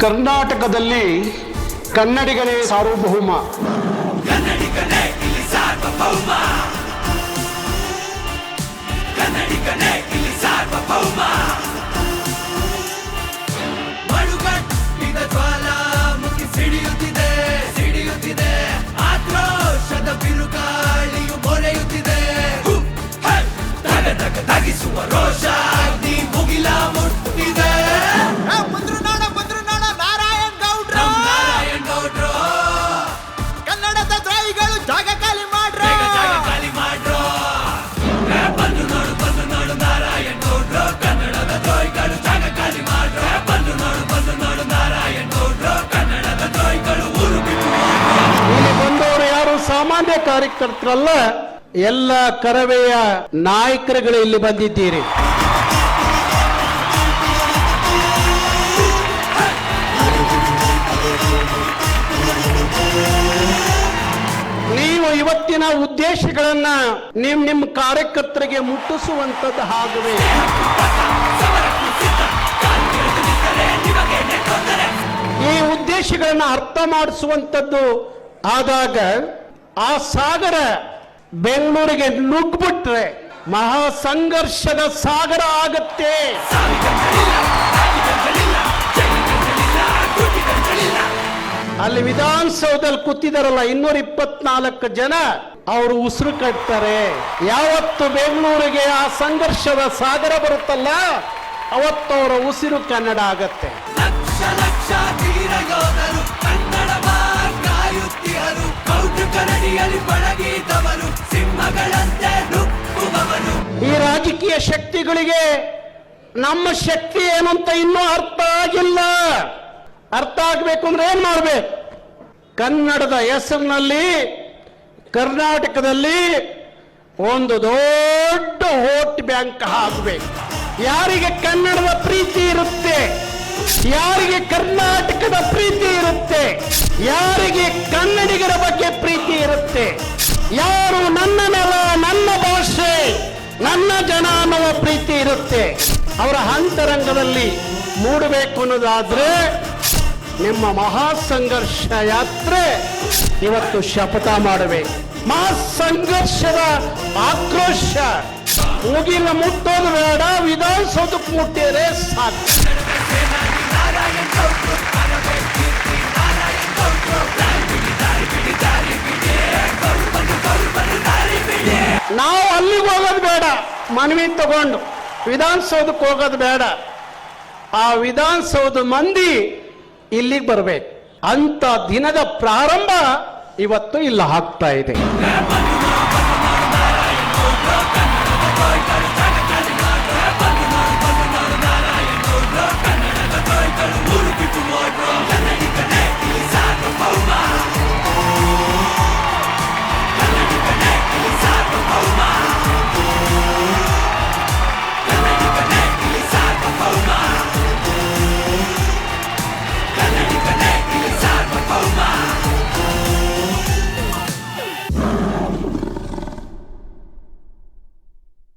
ಕರ್ನಾಟಕದಲ್ಲಿ ಕನ್ನಡಿಗನೇ ಸಾರ್ವಭೌಮ. ಕನ್ನಡಿಗನೇ ಇಲ್ಲಿ ಸಾರ್ವಭೌಮ. ಕನ್ನಡಿಗನೇ ಇಲ್ಲಿ ಸಾರ್ವಭೌಮ. ಮಡುಗಟ್ಟಿದ ಜ್ವಾಲಾಮುಖಿ ಸಿಡಿಯುತ್ತಿದೆ ಸಿಡಿಯುತ್ತಿದೆ. ಆಕ್ರೋಶದ ಬಿರುಗಾಳಿಯು ಮೊರೆಯುತ್ತಿದೆ. ತಗಿಸುವ ರೋಷ ನೀ ಮುಗಿಲ ಮುಟ್ಟಿದೆ. ಕನ್ನಡದ ದ್ರೋಹಿಗಳು ಜಾಗ ಖಾಲಿ ಮಾಡ್ರು. ಬಂದು ನೋಡು ನಾರಾಯಣ್ ಗೌಡ್ರು. ಕನ್ನಡದ ದ್ರೋಹಿಗಳು ಜಾಗ ಖಾಲಿ ಮಾಡ್ರು. ಬಂದು ನೋಡು ನಾರಾಯಣ್ ಗೌಡ್ರು. ಕನ್ನಡದ ದ್ರೋಹಿಗಳು ಊರು ಬಿಟ್ಟು. ಇಲ್ಲಿ ಬಂದವರು ಯಾರು ಸಾಮಾನ್ಯ ಕಾರ್ಯಕರ್ತರಲ್ಲ, ಎಲ್ಲ ಕರವೆಯ ನಾಯಕರುಗಳು ಇಲ್ಲಿ ಬಂದಿದ್ದೀರಿ. ನೀವು ಇವತ್ತಿನ ಉದ್ದೇಶಗಳನ್ನ ನಿಮ್ಮ ಕಾರ್ಯಕರ್ತರಿಗೆ ಮುಟ್ಟಿಸುವಂತದ್ದು ಹಾಗವೇ. ಈ ಉದ್ದೇಶಗಳನ್ನ ಅರ್ಥ ಮಾಡಿಸುವಂತದ್ದು ಆದಾಗ ಆ ಸಾಗರ ಬೆಂಗಳೂರಿಗೆ ನುಗ್ಗಿಬಿಟ್ರೆ ಮಹಾ ಸಂಘರ್ಷದ ಸಾಗರ ಆಗತ್ತೆ. ಅಲ್ಲಿ ವಿಧಾನಸೌಧದಲ್ಲಿ ಕೂತಿದಾರಲ್ಲ 224 ಜನ, ಅವರು ಉಸಿರು ಕಟ್ತಾರೆ. ಯಾವತ್ತು ಬೆಂಗಳೂರಿಗೆ ಆ ಸಂಘರ್ಷದ ಸಾಗರ ಬರುತ್ತಲ್ಲ ಅವತ್ತು ಅವರ ಉಸಿರು ಕನ್ನಡ ಆಗತ್ತೆ. ಲಕ್ಷ ಲಕ್ಷ ಧೀರ ಯೋಧರು ಕನ್ನಡ ಕಾಯುತ್ತಿಹರು. ಕೌಟು ಕರಡಿಯಲ್ಲಿ ಪಳಗಿದವರು ಸಿಂಹಗಳಂತೆ ನುಗ್ಗುವವರು. ಈ ರಾಜಕೀಯ ಶಕ್ತಿಗಳಿಗೆ ನಮ್ಮ ಶಕ್ತಿ ಏನು ಅಂತ ಇನ್ನೂ ಅರ್ಥ ಆಗಿಲ್ಲ. ಅರ್ಥ ಆಗ್ಬೇಕು ಅಂದ್ರೆ ಏನ್ ಮಾಡ್ಬೇಕು? ಕನ್ನಡದ ಹೆಸರಿನಲ್ಲಿ ಕರ್ನಾಟಕದಲ್ಲಿ ಒಂದು ದೊಡ್ಡ ವೋಟ್ ಬ್ಯಾಂಕ್ ಹಾಕಬೇಕು. ಯಾರಿಗೆ ಕನ್ನಡದ ಪ್ರೀತಿ ಇರುತ್ತೆ, ಯಾರಿಗೆ ಕರ್ನಾಟಕದ ಪ್ರೀತಿ ಇರುತ್ತೆ, ಯಾರಿಗೆ ಕನ್ನಡಿಗರ ಬಗ್ಗೆ ಪ್ರೀತಿ ಇರುತ್ತೆ, ಯಾರು ನನ್ನ ನೆಲ, ನನ್ನ ಭಾಷೆ, ನನ್ನ ಜನ ಅನ್ನುವ ಪ್ರೀತಿ ಇರುತ್ತೆ, ಅವರ ಅಂತರಂಗದಲ್ಲಿ ಮೂಡಬೇಕು ಅನ್ನೋದಾದ್ರೆ ನಿಮ್ಮ ಮಹಾ ಸಂಘರ್ಷ ಯಾತ್ರೆ ಇವತ್ತು ಶಪಥ ಮಾಡಬೇಕು. ಮಹಾ ಸಂಘರ್ಷದ ಆಕ್ರೋಶ ಮುಗಿಲ ಮುಟ್ಟೋದು ಬೇಡ, ವಿಧಾನಸೌಧಕ್ಕೆ ಮುಟ್ಟಿದ್ರೆ ಸಾಕು. ನಾವು ಅಲ್ಲಿಗೆ ಹೋಗೋದು ಬೇಡ, ಮನವಿ ತಗೊಂಡು ವಿಧಾನಸೌಧಕ್ಕೆ ಹೋಗೋದು ಬೇಡ. ಆ ವಿಧಾನಸೌಧ ಮಂದಿ ಇಲ್ಲಿಗೆ ಬರಬೇಕು. ಅಂತ ದಿನದ ಪ್ರಾರಂಭ ಇವತ್ತು ಇಲ್ಲ ಆಗ್ತಾ ಇದೆ.